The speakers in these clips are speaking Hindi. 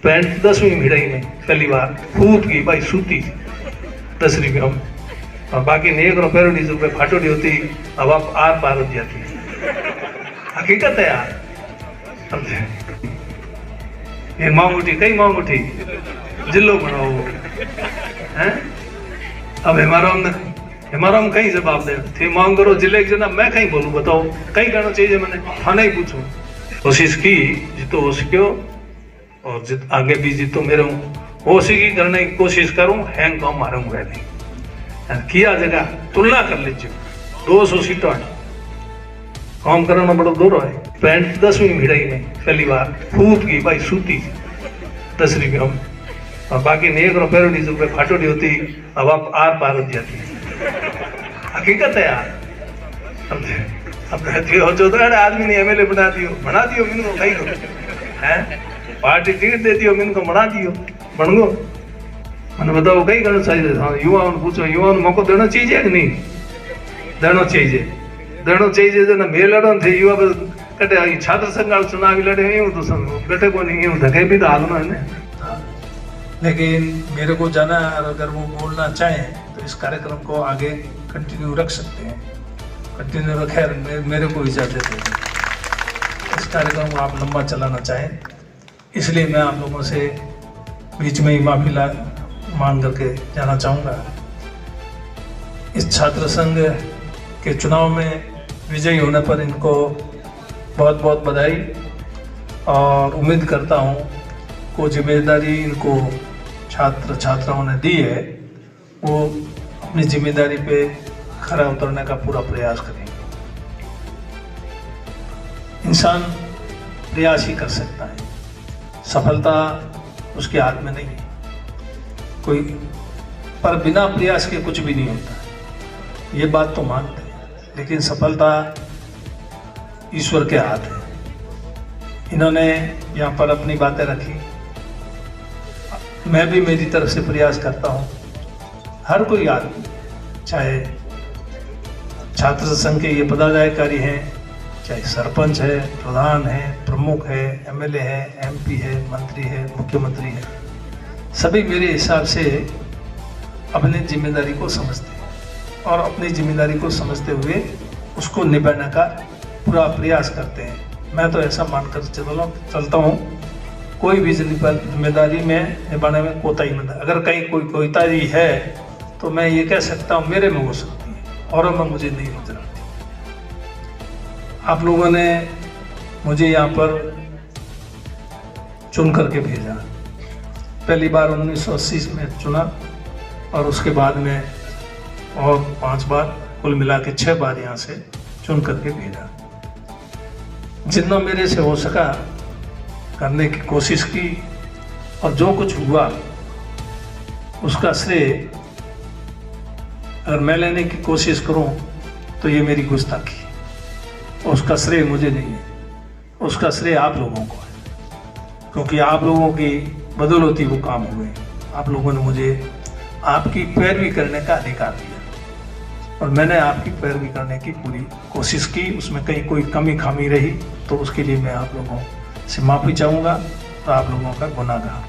पैंट 10वीं भिड़ाई में पहली बार खूब की भाई सूती 10 रुपये में, और बाकी ने 1 रुपये 20 रुपये फाटोड़ी होती। अब आप आर पार हो जाती हकीकत है यार। समझे ये मांग उठी कई मांग उठी जिलो बनाओ हैं। अब हमारा हम कहीं जवाब दे थे मांग करो जिले के जना मैं कहीं बोलूं बताओ कहीं करना चाहिए। मैंने थाना ही पूछूं कोशिश की जितो हो सको और आगे भी जितो मेरे हो सकी करने की कोशिश करूं। हैंग कम मारूंगा नहीं किया जगह तुलना कर लीजिए 200 सीटों काम करना बड़ा दूर है। पैंट 10वीं भिड़ाई में पहली बार खूब की भाई सूती 10 रुपये में, और बाकी ने 1 रुपये 20 रुपये फाटोड़ी होती। अब आप आर पार हो जाती हकीकत है यार। समझे अब हो जो तो आदमी ने एमएलए बना दियो मिनको कहीं को हैं पार्टी टिकट दे दियो मिनको बना दियो बन गो। मैंने बताओ कहीं करना चाहिए। हाँ युवाओं ने पूछो युवाओं को मौको देना चाहिए कि नहीं देना चाहिए जो ना मेल लड़ो थे युवा कटे छात्र संघ चुनाव लड़े यूं तो बैठे को नहीं यूं धके भी तो हालना है। लेकिन मेरे को जाना है और अगर वो बोलना चाहें तो इस कार्यक्रम को आगे कंटिन्यू रख सकते हैं। कंटिन्यू रखे मेरे को इजाज़त है। इस कार्यक्रम को आप लंबा चलाना चाहें इसलिए मैं आप लोगों से बीच में ही माफी मांग करके जाना चाहूँगा। इस छात्र संघ के चुनाव में विजयी होने पर इनको बहुत बहुत बधाई और उम्मीद करता हूँ को जिम्मेदारी इनको छात्र छात्राओं ने दी है वो अपनी जिम्मेदारी पे खरा उतरने का पूरा प्रयास करेंगे। इंसान प्रयास ही कर सकता है, सफलता उसके हाथ में नहीं है कोई, पर बिना प्रयास के कुछ भी नहीं होता ये बात तो मानते हैं। लेकिन सफलता ईश्वर के हाथ है। इन्होंने यहाँ पर अपनी बातें रखी, मैं भी मेरी तरफ से प्रयास करता हूँ। हर कोई आदमी चाहे छात्र संघ के ये पदाधिकारी हैं, चाहे सरपंच है, प्रधान है, प्रमुख है, एमएलए है, एमपी है, मंत्री है, मुख्यमंत्री है, सभी मेरे हिसाब से अपनी जिम्मेदारी को समझते हैं और अपनी जिम्मेदारी को समझते हुए उसको निभाने का पूरा प्रयास करते हैं। मैं तो ऐसा मानकर चलता हूँ कोई भी जिम्मेदारी में निभाने में कोताही मत। अगर कहीं कोई कोताही है तो मैं ये कह सकता हूँ मेरे में हो सकती है औरों में मुझे नहीं नजर आती। आप लोगों ने मुझे यहाँ पर चुन करके भेजा। पहली बार 1980 में चुना और उसके बाद में और 5 बार कुल मिला के 6 बार यहाँ से चुन करके भेजा। जितना मेरे से हो सका करने की कोशिश की और जो कुछ हुआ उसका श्रेय अगर मैं लेने की कोशिश करूं तो ये मेरी गुस्ताखी, उसका श्रेय मुझे नहीं है, उसका श्रेय आप लोगों को है। क्योंकि आप लोगों की बदौलत ही वो काम हुए। आप लोगों ने मुझे आपकी पैरवी करने का अधिकार दिया और मैंने आपकी पैरवी करने की पूरी कोशिश की। उसमें कहीं कोई कमी खामी रही तो उसके लिए मैं आप लोगों से माफी चाहूँगा तो आप लोगों का गुनाहगार।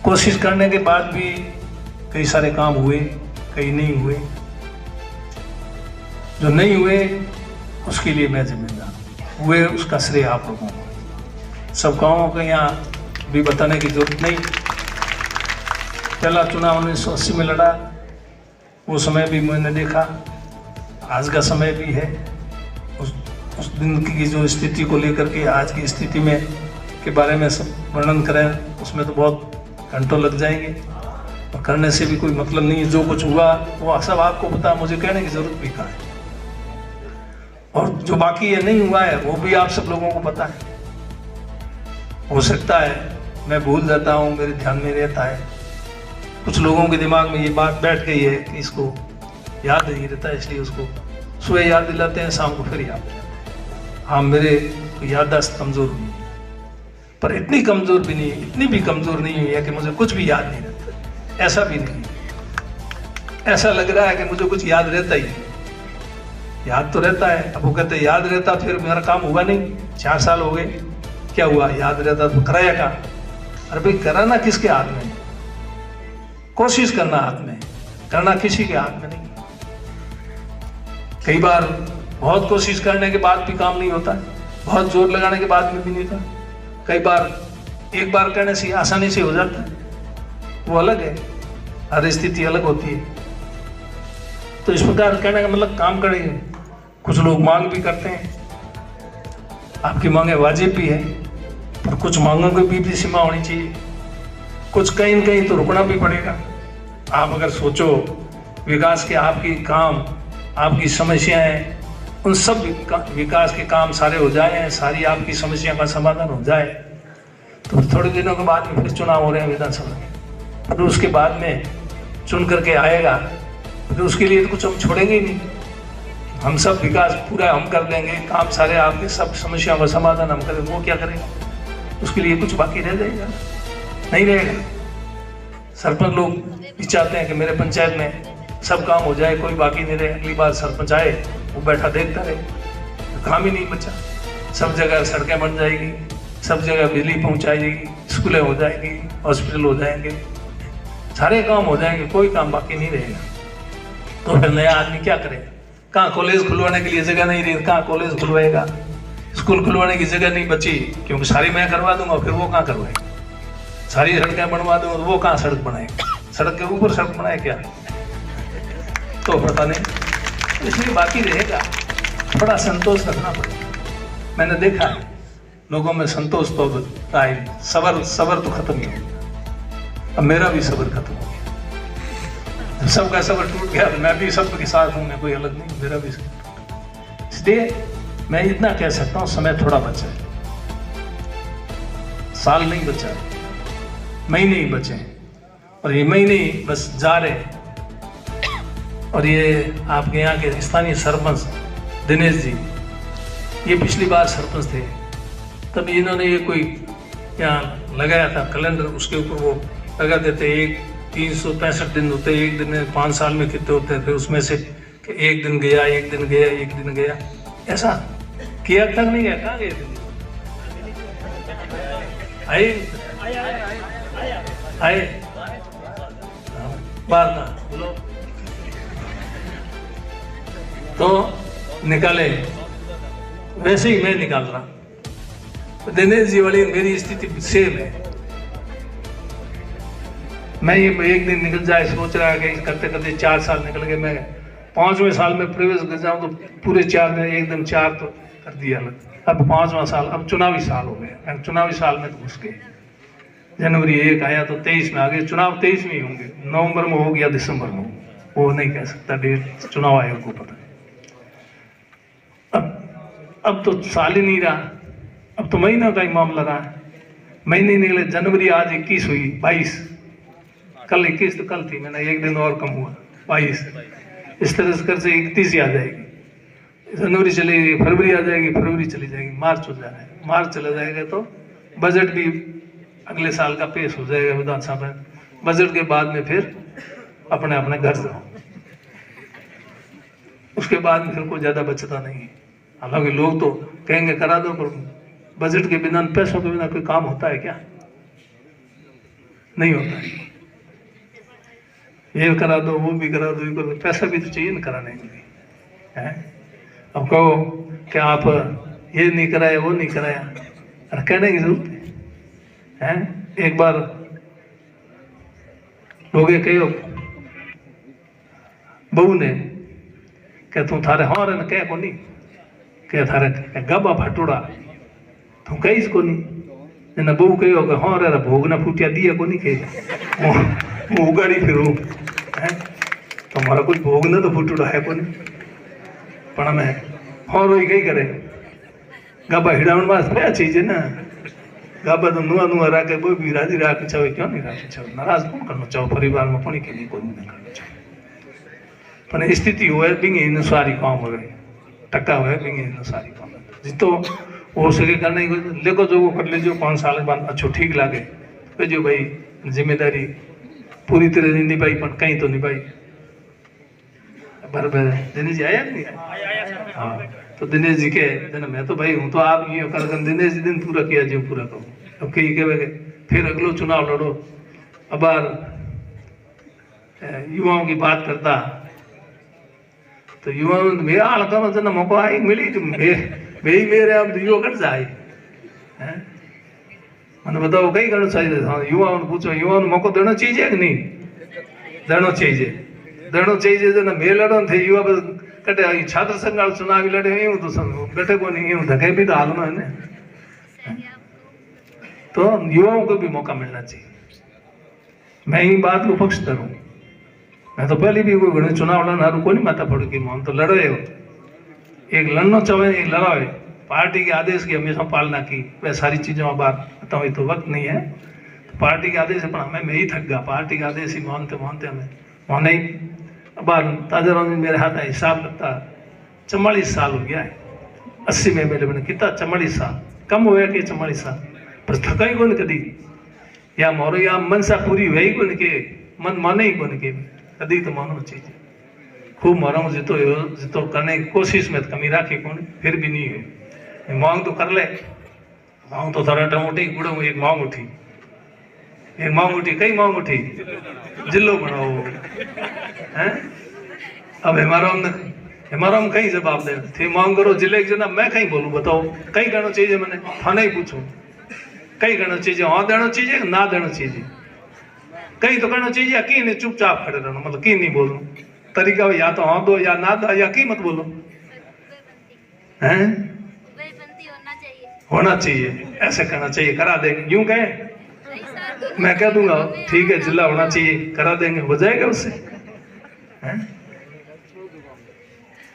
कोशिश करने के बाद भी कई सारे काम हुए, कई नहीं हुए। जो नहीं हुए उसके लिए मैं जिम्मेदार, हुए उसका श्रेय आप लोगों को। सब गाँवों को यहाँ भी बताने की जरूरत नहीं। पहला चुनाव 1980 में लड़ा, वो समय भी मैंने देखा, आज का समय भी है। उस दिन की जो स्थिति को लेकर के आज की स्थिति में के बारे में सब वर्णन करें उसमें तो बहुत घंटों लग जाएंगे और करने से भी कोई मतलब नहीं है। जो कुछ हुआ वो सब आपको पता, मुझे कहने की जरूरत भी कहाँ है। और जो बाकी है नहीं हुआ है वो भी आप सब लोगों को पता है। हो सकता है मैं भूल जाता हूँ, मेरे ध्यान में रहता है, कुछ लोगों के दिमाग में ये बात बैठ गई है कि इसको याद नहीं रहता है, इसलिए उसको सुबह याद दिलाते हैं, शाम को फिर याद दिलाते हैं। हाँ, मेरे याददाश्त कमज़ोर हुई है, पर इतनी कमज़ोर भी नहीं, इतनी भी कमज़ोर नहीं हुई है कि मुझे कुछ भी याद नहीं रहता। ऐसा भी नहीं, ऐसा लग रहा है कि मुझे कुछ याद रहता ही नहीं। याद तो रहता है। अब वो कहते याद रहता, फिर मेरा काम हुआ नहीं। 4 साल हो गए, क्या हुआ, याद रहता तो कराया का। अरे भाई कराना किसके हाथ में, कोशिश करना हाथ में, करना किसी के हाथ में नहीं। कई बार बहुत कोशिश करने के बाद भी काम नहीं होता, बहुत जोर लगाने के बाद में भी नहीं होता। कई बार एक बार करने से आसानी से हो जाता है, वो अलग है, हर स्थिति अलग होती है। तो इस प्रकार कहने का मतलब काम करेंगे। कुछ लोग मांग भी करते हैं, आपकी मांगे वाजिब भी है, पर कुछ मांगों की भी सीमा होनी चाहिए। कुछ कहीं न कहीं तो रुकना भी पड़ेगा। आप अगर सोचो विकास के आपकी काम, आपकी समस्याएं, उन सब विकास के काम सारे हो जाए, सारी आपकी समस्या का समाधान हो जाए, तो थोड़े दिनों के बाद में फिर चुनाव हो रहे हैं विधानसभा के, फिर उसके बाद में चुन करके आएगा, फिर उसके लिए तो कुछ हम छोड़ेंगे ही नहीं। हम सब विकास पूरा हम कर देंगे, काम सारे आपके सब समस्याओं का समाधान हम करेंगे, वो क्या करेंगे, उसके लिए कुछ बाकी रह जाएगा, नहीं रहेगा। सरपंच लोग भी चाहते हैं कि मेरे पंचायत में सब काम हो जाए, कोई बाकी नहीं रहे, अगली बार सरपंच आए वो बैठा देखता रहे, तो काम ही नहीं बचा। सब जगह सड़कें बन जाएगी, सब जगह बिजली पहुंचाई जाएगी, स्कूलें हो जाएंगी, हॉस्पिटल हो जाएंगे, सारे काम हो जाएंगे, कोई काम बाकी नहीं रहेगा। तो फिर नया आदमी क्या करेगा? कहाँ कॉलेज खुलवाने के लिए जगह नहीं रही, कहाँ कॉलेज खुलवाएगा? स्कूल खुलवाने की जगह नहीं बची, क्योंकि सारी मैं करवा दूंगा, फिर वो कहाँ करवाएगा? सारी सड़कें बनवा दूंगा तो वो कहाँ सड़क बनाएगा? सड़क के ऊपर सड़क बनाए क्या? तो पता नहीं, इसलिए बाकी रहेगा। थोड़ा संतोष रखना पड़ेगा। मैंने देखा है लोगों में संतोष तो आए, सबर तो खत्म ही हो गया। अब मेरा भी सबर खत्म हो गया, सबका सबर टूट गया, मैं भी सबके साथ हूँ, मैं कोई अलग नहीं, मेरा भी सबर। इसलिए मैं इतना कह सकता हूँ, समय थोड़ा बचा है, साल नहीं बचा है, महीने ही बचे हैं, और ये महीने ही बस जा रहे। और ये आपके यहाँ के स्थानीय सरपंच दिनेश जी, ये पिछली बार सरपंच थे, तब इन्होंने ये कोई यहाँ लगाया था कैलेंडर, उसके ऊपर वो लगा देते, 365 दिन होते, एक दिन में 5 साल में कितने होते थे, उसमें से एक दिन गया, एक दिन गया, एक दिन गया, ऐसा किया तक नहीं गया। कहाँ गए थे? आए बार का बोलो तो निकाले, वैसे ही मैं निकाल रहा। दिनेश जी वाली मेरी स्थिति सेम है। मैं ये एक दिन निकल जाए सोच रहा है कि करते करते 4 साल निकल गए, मैं 5वें साल में प्रवेश कर जाऊं तो पूरे 4 दिन एकदम 4 तो कर दिया। अब 5वां साल, अब चुनावी साल हो गया, चुनावी साल में तो घुस गए। जनवरी 1 आया तो 23 में आ गए, चुनाव 23 में ही होंगे, नवंबर में हो गया, दिसंबर में हो, वो नहीं कह सकता, डेट चुनाव आयोग को पता है। अब तो साल ही नहीं रहा, अब तो महीना का ही मामला रहा। महीने निकले, जनवरी आज 21 हुई, 22, कल 21 तो कल थी, मैंने एक दिन और कम हुआ, 22। इस तरह से कर से 31 ही आ जाएगी, जनवरी चलेगी, फरवरी आ जाएगी, फरवरी चली जाएगी, मार्च हो जाएगा, मार्च चला जाएगा तो बजट भी अगले साल का पेश हो जाएगा विधानसभा में। बजट के बाद में फिर अपने अपने घर जाओ, उसके बाद में फिर कोई ज्यादा बचता नहीं। हालांकि लोग तो कहेंगे करा दो, पर बजट के बिना, पैसों के बिना कोई काम होता है क्या? नहीं होता है। ये करा दो, वो भी करा दो, ये कर दो, पैसा भी तो चाहिए ना कराने के लिए, है? अब कहो कि आप ये नहीं कराया, वो नहीं कराया, अरे कहने की जरूरत है? एक बार लोग कहो बहू ने क्या तू थारे हाँ रे कह को नहीं, क्या थारे गबा फटोड़ा तू कहीस को नहीं, ना बहू कहो कि हाँ रे भोग ना फूटिया दिया को नहीं, कह वो उगाड़ी फिर तुम्हारा कुछ भोग ना तो फूटूड़ा है को नहीं, पर हमें हाँ रोई कही करे गबा हिड़ावन वास्ते क्या चीज है ना, गबा तो नुआ नुआ राखे वो भी राजी राख चाहे, क्यों नहीं राख चाहे, नाराज कौन करना चाहो, परिवार में कोनी के लिए कोई नहीं करना चाहो, पर स्थिति हुए बिंगे इन सारी काम हो रही, टक्का हुए बिंगे इन सारी काम जितो हो सके करने को लेको जो कर लीजिए, 5 साल के बाद अच्छो ठीक लगे तो जो भाई जिम्मेदारी पूरी तरह नहीं निभाई, पर कहीं तो निभाई। बराबर दिनेश जी आया नहीं? हाँ, तो दिनेश जी के जन मैं तो भाई हूँ तो आप ये कर दिनेश जी दिन पूरा किया जो पूरा करो। अब कही के फिर अगलो चुनाव लड़ो। अब युवाओं की बात करता तो युवाओं मेरा हल्का जन मौका आई मिली तो मेरी मेरे अब युवा कट जाए मैंने बताओ कई करना चाहिए। हाँ युवाओं ने पूछो युवाओं मौको देना चाहिए कि नहीं देना चाहिए जो ना मैं लड़ो थे युवा कटे छात्र संघ चुनाव लड़े यूं तो बैठे को नहीं यूं धके भी तो हाल में है ना। तो युवाओं को भी मौका मिलना चाहिए। मैं ही बात को पक्ष करूं। मैं तो पहले भी कोई घने चुनाव लड़ना को नहीं माता पड़ की मोहन तो लड़े हो एक लड़ना चाहे एक लड़ावे पार्टी के आदेश की हमेशा पालना की वह सारी चीजों बात बताऊँ तो वक्त नहीं है। तो पार्टी के आदेश पर हमें मैं ही थक गया पार्टी के आदेश ही मानते मानते हमें माने ही अब ताजा मेरे हाथ में हिसाब लगता 44 साल हो गया है 80 में मेरे मैंने कितना 44 साल कम हुआ कि 44 साल पर थका ही कौन कदी या मोरो या मनसा पूरी हुई कौन के मन माने ही कौन के कदी तो मानो चाहिए खूब मारो जितो करने की कोशिश में कमी राखी कौन फिर भी नहीं हुई मांग तो कर ले मांग तो थोड़ा टमोटी गुड़ो एक मांग उठी कई मांग उठी जिलो बनाओ हैं अब हमारा हम कहीं जवाब दे थे मांग करो जिले की जना मैं कहीं बोलूं बताओ कहीं करना चाहिए मैंने थाने ही पूछूं कहीं करना चाहिए हाँ देना चाहिए ना देना चाहिए कहीं तो करना चाहिए या की नहीं चुपचाप खड़े रहना मतलब की नहीं बोलूं तरीका या तो हाँ दो या ना दो या की मत बोलो हैं होना चाहिए ऐसे करना चाहिए करा देंगे यूं कहें मैं कह दूंगा ठीक है जिला होना चाहिए करा देंगे हो जाएगा उससे हैं?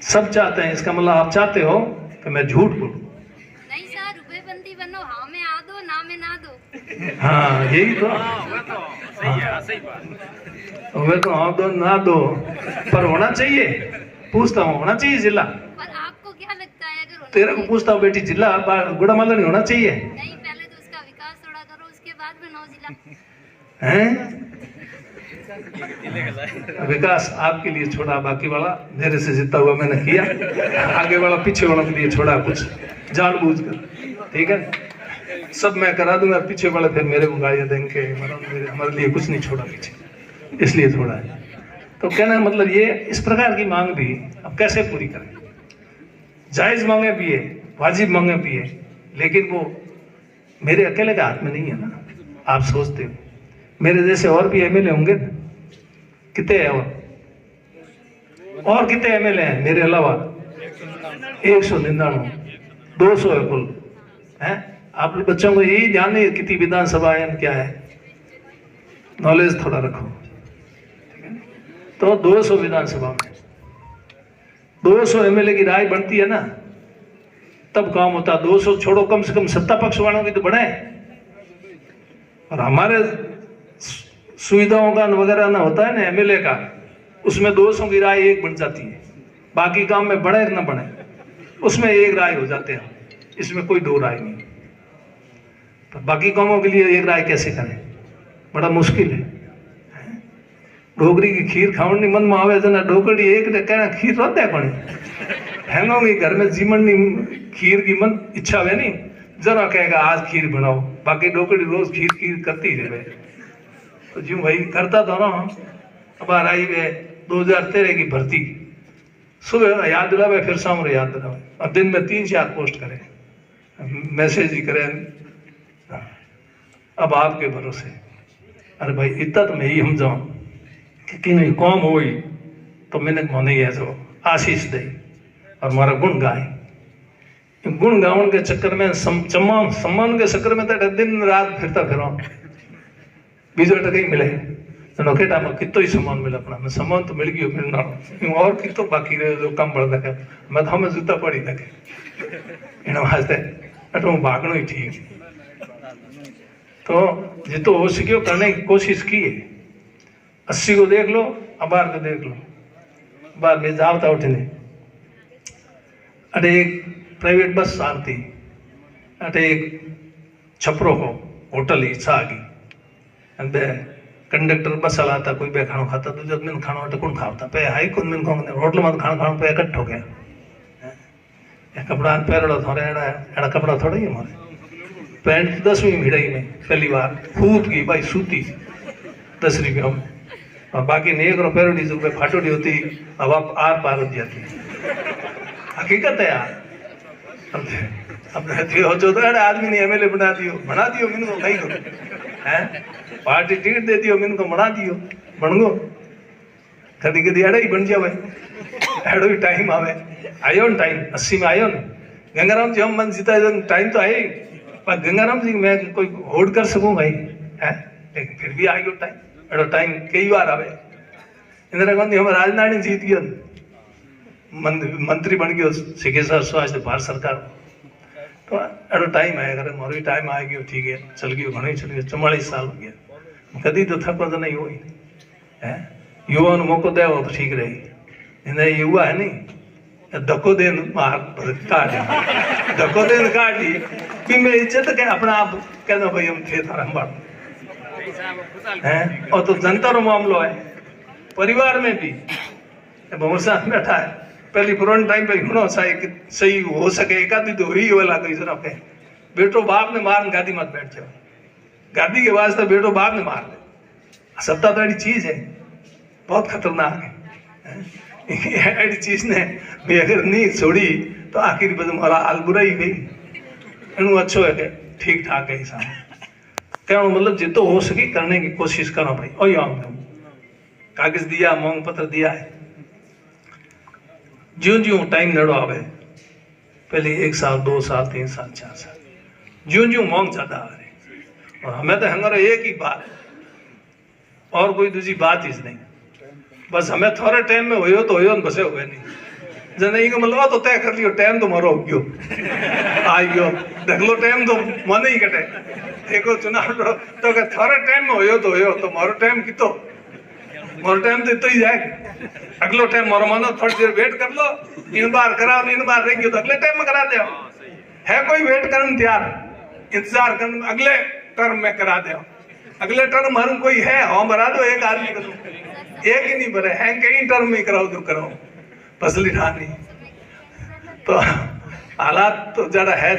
सब चाहते हैं इसका मतलब आप चाहते हो कि मैं झूठ बोलूं नहीं सर रुपएबंदी बनो हाँ में आ दो ना में ना दो हाँ यही तो सही है सही बात वे तो हाँ दो ना दो पर होना चाहिए पूछता हूँ होना चाहिए जिला पर आपको क्या लगता है अगर तेरे को पूछता हूँ बेटी जिला गुड़ामाला नहीं होना चाहिए नहीं पहले तो उसका विकास थोड़ा करो उसके बाद बनाओ जिला हैं विकास आपके लिए छोड़ा बाकी वाला मेरे से जितना हुआ मैंने किया आगे वाला पीछे वालों के लिए छोड़ा कुछ जानबूझ कर ठीक है सब मैं करा दूंगा पीछे वाले फिर मेरे को गालियां देंगे हमारे लिए कुछ नहीं छोड़ा पीछे इसलिए छोड़ा है। तो कहना मतलब ये इस प्रकार की मांग भी अब कैसे पूरी करें जायज मांगे भी है वाजिब मांगे भी है लेकिन वो मेरे अकेले के हाथ में नहीं है ना। आप सोचते हो मेरे जैसे और भी एमएलए होंगे कितने हैं और कितने एमएलए हैं मेरे अलावा 199 200 है कुल है। आप बच्चों को यही ध्यान नहीं कितनी विधानसभा है क्या है नॉलेज थोड़ा रखो तो 200 विधानसभा में 200 एमएलए की राय बनती है ना तब काम होता। 200 छोड़ो कम से कम सत्ता पक्ष वालों की तो बढ़े और हमारे सुविधाओं का वगैरह ना होता है ना एमएलए का उसमें 200 की राय एक बन जाती है बाकी काम में बढ़े ना बढ़े उसमें एक राय हो जाते हैं इसमें कोई दो राय नहीं। तो बाकी कामों के लिए एक राय कैसे करें बड़ा मुश्किल है। डोगरी की खीर खावनी मन में आवे जना डोगरी एक कहना खीर रोते है कौन हैंगोगी घर में जीवन नहीं खीर की मन इच्छा है नहीं जरा कहेगा आज खीर बनाओ बाकी डोगरी रोज खीर खीर करती रहे तो जो भाई करता था ना अब आई वे 2013 की भर्ती सुबह याद दिलावे फिर शाम रे याद दिलावे और दिन में 3-4 पोस्ट करे मैसेज ही करे अब आपके भरोसे अरे भाई इतना तो मैं ही समझाऊं कि नहीं कौम हुई तो मैंने मोने है जो आशीष दे और हमारा गुण गाए गुण गावन के चक्कर में सम्मान के चक्कर में तो दिन रात फिरता फिरो बीजो टके ही मिले तो नोकेटा में कितो ही सम्मान मिला अपना मैं सम्मान तो मिल गयो मिलना और कितो बाकी रहे जो कम बढ़ सके मैं तो हमें जूता पड़ी सके इन वास्ते अटो भागनो ही ठीक तो जितो हो सको करने की कोशिश की है 80 को देख लो अबार को देख लो बाद में जावता उठने अरे एक प्राइवेट बस आती अरे एक छपरो हो होटल ही सागी अंदे कंडक्टर बस हलाता कोई बे खानो खाता तो जब मैंने खानो हटे कौन खाता पे हाई कौन मैंने कौन होटल में खाना खाना पे इकट्ठ हो गया कपड़ा पहरड़ा थोड़े एड़ा कपड़ा थोड़ा ही हमारे पैंट 10वीं भिड़ाई में पहली बार खूब की भाई सूती 10 रुपये में और बाकी नेक रो पैरोडी रुपये फाटोड़ी होती अब आप आर पार हो जाती हकीकत है यार। अब हो जो तो आदमी ने एमएलए बना दियो मिन को कहीं करो हैं पार्टी टिकट दे दियो मिन को बना दियो बन गो कदी कदी एड़ा ही बन जावे एड़ो ही टाइम आवे आयो न टाइम 80 में आयो न गंगाराम जी हम मन जीता टाइम तो आए पर गंगाराम जी मैं कोई होल्ड कर सकूं भाई है लेकिन फिर भी आ गयो टाइम एड़ो टाइम कई बार आवे इंदिरा गांधी हम राजनानी जीत गयो मंत्री बन गयो चिकित्सा स्वास्थ्य भारत सरकार तो एड़ो टाइम आया करे मोरो टाइम आ गयो ठीक है चल गयो घणो चल गयो 44 साल हो गया कदी तो थको तो नहीं हुई है युवा नु मौको देवो तो ठीक रही इन्हें युवा है नहीं धक्को देन मार काट धक्को देन काट दी कि मैं इज्जत के अपना आप कहना भाई हम थे थारा हम हैं और तो जनता रो मामलो है परिवार में भी बहुत साथ बैठा है पहली पुराने टाइम पे घणो सही हो सके एक आदमी तो ही वाला कोई जरा पे बेटो बाप ने मार गादी मत बैठ जाओ गादी के वास्ते बेटो बाप ने मार दे सत्ता तो ऐसी चीज है बहुत खतरनाक है ऐसी चीज ने भी अगर नहीं छोड़ी तो आखिर बस हमारा हाल बुरा ही गई इनू अच्छो है कि ठीक ठाक है हिसाब क्या मतलब जितो हो सके करने की कोशिश करो भाई और यहाँ कागज दिया मांग पत्र दिया है ज्यों ज्यों टाइम नड़ो आवे पहले 1 साल 2 साल 3 साल 4 साल ज्यों ज्यों मांग ज्यादा आ रही और हमें तो हमारा एक ही बात और कोई दूसरी बात ही नहीं बस हमें थोड़े टाइम में हो तो हो बसे हुए नहीं जने को मतलब तो तय कर लियो टाइम तो मारो गयो आ गयो देख लो टाइम तो मन ही कटे देखो चुनाव तो अगर थोड़े टाइम में हो तो मारो टाइम कितो मारो टाइम तो इतो ही जाए अगलो टाइम मारो मानो थोड़ी देर वेट कर लो इन बार कराओ इन बार रह गयो तो अगले टाइम में करा दो है कोई वेट करने तैयार इंतजार कर अगले टर्म में करा दो अगले टर्म मारू कोई है हाँ भरा दो एक आदमी को एक ही नहीं भरे हैं कई टर्म में कराओ तो कराओ फसली ठानी तो हालात तो जरा है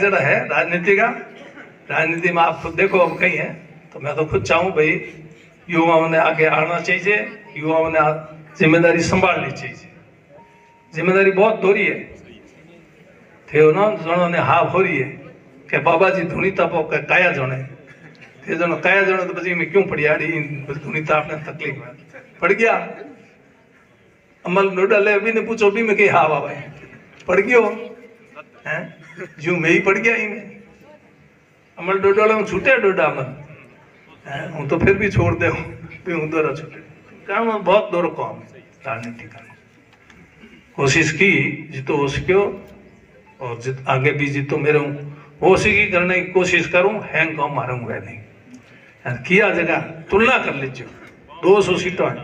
राजनीति का राजनीति में आप देखो अब कहीं है तो मैं तो खुद चाहूँ भाई युवाओं ने आगे आना चाहिए युवाओं ने जिम्मेदारी संभालनी चाहिए जिम्मेदारी बहुत दोहरी है थे ना जणों ने हाँ हो रही है कि बाबा जी धुनी तापो के काया जणे थे जनो काया जणे तो પછી मैं क्यों पड़ियाड़ी धुनी ताप ने तकलीफ में पड़ गया अमल नोडल अभी ने पूछो भी मैं के हाँ बाबा पड़ गयो हैं जो मैं ही पड़ गया ही में अमल डोडोले में छूटे डोडा अमल हूँ तो फिर भी छोड़ दे हूँ दोरा छूटे काम बहुत दौर काम राजनीति का कोशिश की जितो हो सको और आगे भी जितो मेरे हो सकी करने की कोशिश करूं हैंग काम मारूंगा नहीं किया जगह तुलना कर लीजिए 200 सीटों है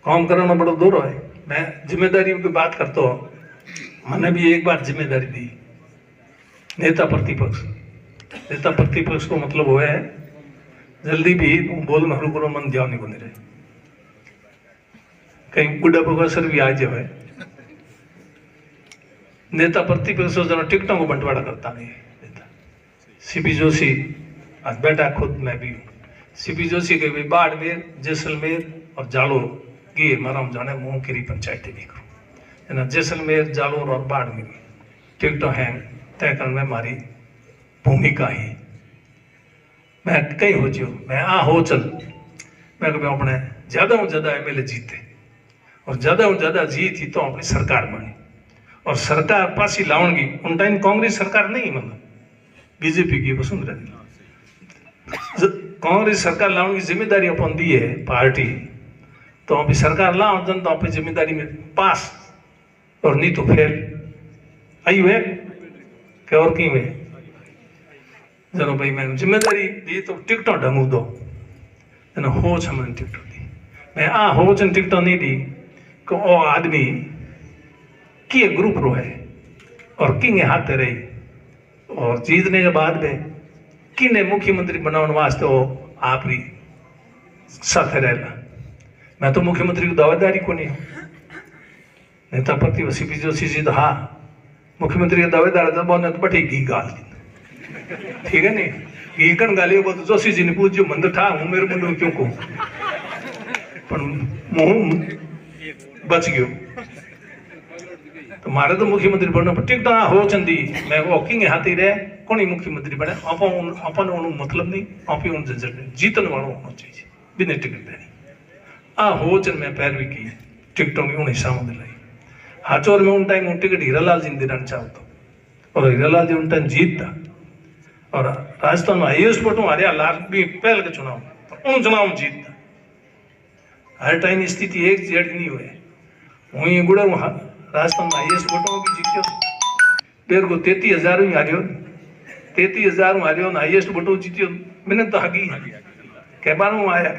काम करना बड़ा दूर है मैं जिम्मेदारी की बात करता हूँ मैंने भी एक बार जिम्मेदारी दी नेता प्रतिपक्ष को मतलब हुआ है जल्दी भी बोल हरू करो मन ध्यान नहीं बने रहे कहीं बुढ़ा प्रोफेसर भी आ जाए नेता प्रतिपक्ष जरा टिकटों को बंटवारा करता नहीं नेता सीपी जोशी आज बैठा खुद मैं भी सीपी जोशी के भी बाड़मेर जैसलमेर और जालोर ये मारा जाने मुंह की पंचायत नहीं करूँ ना जैसलमेर जालोर और बाड़मेर टिकटों हैं तय करने में हमारी भूमिका ही मैं कहीं हो जो मैं हो चल मैं कभी अपने ज्यादा से ज्यादा एमएलए जीते और ज्यादा जीत ही तो अपनी सरकार बनी और सरकार पासी लावणगी उन टाइम कांग्रेस सरकार नहीं मतलब बीजेपी की वसुंधरा कांग्रेस सरकार लाने की जिम्मेदारी अपन दी है पार्टी तो अभी सरकार लाओ जनता अपनी जिम्मेदारी में पास और नहीं तो फेल आई हुए क्या और की में जनो भाई मैं जिम्मेदारी दी तो टिकटों ढंगू दो जनो हो छमन टिकटों दी मैं हो जन टिकटों नहीं दी को ओ आदमी की ग्रुप रो है और किंग हाथ रही और जीतने के बाद में किने मुख्यमंत्री बनाने वास्ते वो आप ही साथ रहेगा मैं तो मुख्यमंत्री की दावेदारी को नहीं हूं नेता पति सीपी जोशी जी तो हाँ मुख्यमंत्री दावेदार था बहुत बठी घी गाल ठीक है नहीं घी कण गालियो बहुत जोशी जी ने पूछो मंद ठा हूं मेरे मुंडो क्यों को पर मुंह बच गयो तो मारे तो मुख्यमंत्री बनना टिकट हो चंदी मैं वॉकिंग हाथी रहे कोनी मुख्यमंत्री बने अपन मतलब नहीं आप उन झंझट जीतन वालों होना चाहिए बिना टिकट देनी हो चन मैं पैरवी की टिकटों की उन हिसाब में दिलाई हाचोर में उन टाइम टिकट हीरालाल जी ने देना चाहता और हीरालाल जी उन टाइम जीतता और राजस्थान में हाईएस्ट वोटों हारिया लाख भी पहले के चुनाव उन चुनाव में जीतता हर टाइम स्थिति एक जेड नहीं हुए वहीं गुड़ा राजस्थान में हाईएस्ट वोटों भी जीत्यो डेढ़ को 33,000 ही हारियो 33,000 हारियो हाईएस्ट वोटों जीत्यो मैंने तो आगे कई बार वो आया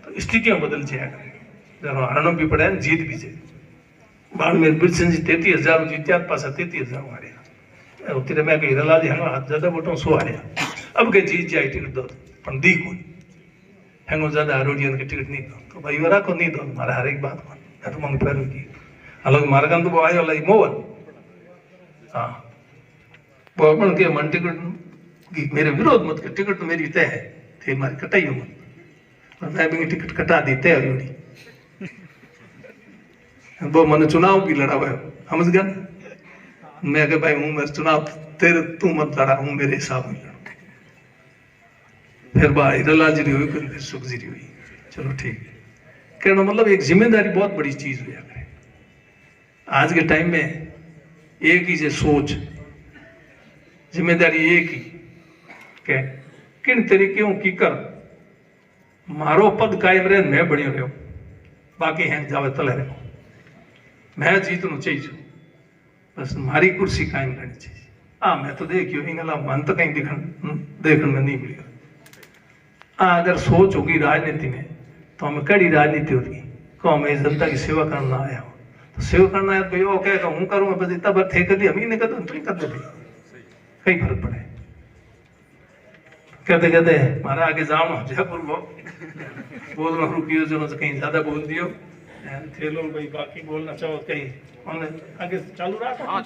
तो स्थितियां बदल जाएगा जब हारनो भी पड़ा है जीत भी जाए बाद में बिरसन जी 33,000 जीत्या पास 33,000 हारिया उतरे मैं हीरालाल जी हाँ ज्यादा वोटों सो हारिया अब के जीत जाए टिकट दो पर दी कोई हैंगो ज्यादा हारोडियन के टिकट नहीं दो तो भाई वरा को नहीं दो हमारा हर एक बात को तो मंग पैर की अलग मार्गन तो आयो लाई मोवन हाँ वो अपन के मन टिकट मेरे विरोध मत कर टिकट तो मेरी तय है थे मारी कटाई मत और मैं भी टिकट कटा दी तय हुई वो मैंने चुनाव भी लड़ा हुआ समझ गया मैं कह भाई हूं मैं चुनाव तेरे तू मत लड़ा हूं मेरे हिसाब में लड़ा फिर भाई हीरालाल जी हुई फिर सुख जी हुई चलो ठीक है कहना मतलब एक जिम्मेदारी बहुत बड़ी चीज हुई है आज के टाइम में एक ही से सोच जिम्मेदारी एक ही के किन तरीके की कर मारो पद कायम रहे मैं बढ़िया रहो बाकी हैं जावे तले रहो मैं जीतनु चाहिए बस मारी कुर्सी कायम रहनी चाहिए हाँ मैं तो देखियो इंगला मन तो कहीं देखने में नहीं मिलेगा अगर सोच होगी राजनीति में तो हमें कड़ी राजनीति होगी को हमें जनता की सेवा करना आया हो तो सेवा करना है तो क्या हूँ करूँगा बस इतना बार थे कर दिया हम ही नहीं करते तुम करते थे कई फर्क पड़े कहते कहते मारा आगे जाओ जयपुर बोलना रुकियो जो कहीं ज्यादा बोल दियो थे लोग भाई बाकी बोलना चाहो कहीं आगे चालू रहा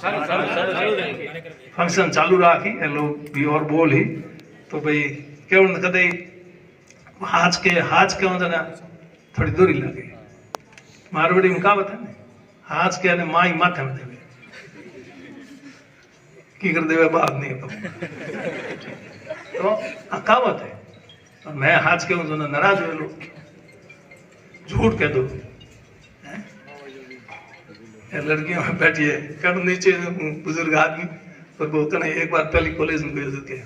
फंक्शन चालू राखी लोग भी और बोल ही तो भाई क्या कदे हाथ के होता ना थोड़ी दूरी लगे मारवाड़ी में कहावत है ना हाथ के माई माथे में देवे की कर देवे बात नहीं तो कहावत है और मैं हाथ के हूँ जो नाराज हुए लोग झूठ कह दो लड़कियों में बैठिए कर नीचे बुजुर्ग आदमी पर वो कहना एक बार पहले कॉलेज में गए थे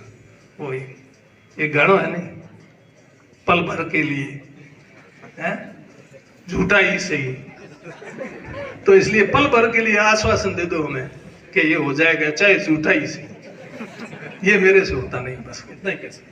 वो एक गाना है नहीं पल भर के लिए झूठा ही सही तो इसलिए पल भर के लिए आश्वासन दे दो हमें कि ये हो जाएगा चाहे झूठा ही सही ये मेरे से होता नहीं बस इतना ही कह सकते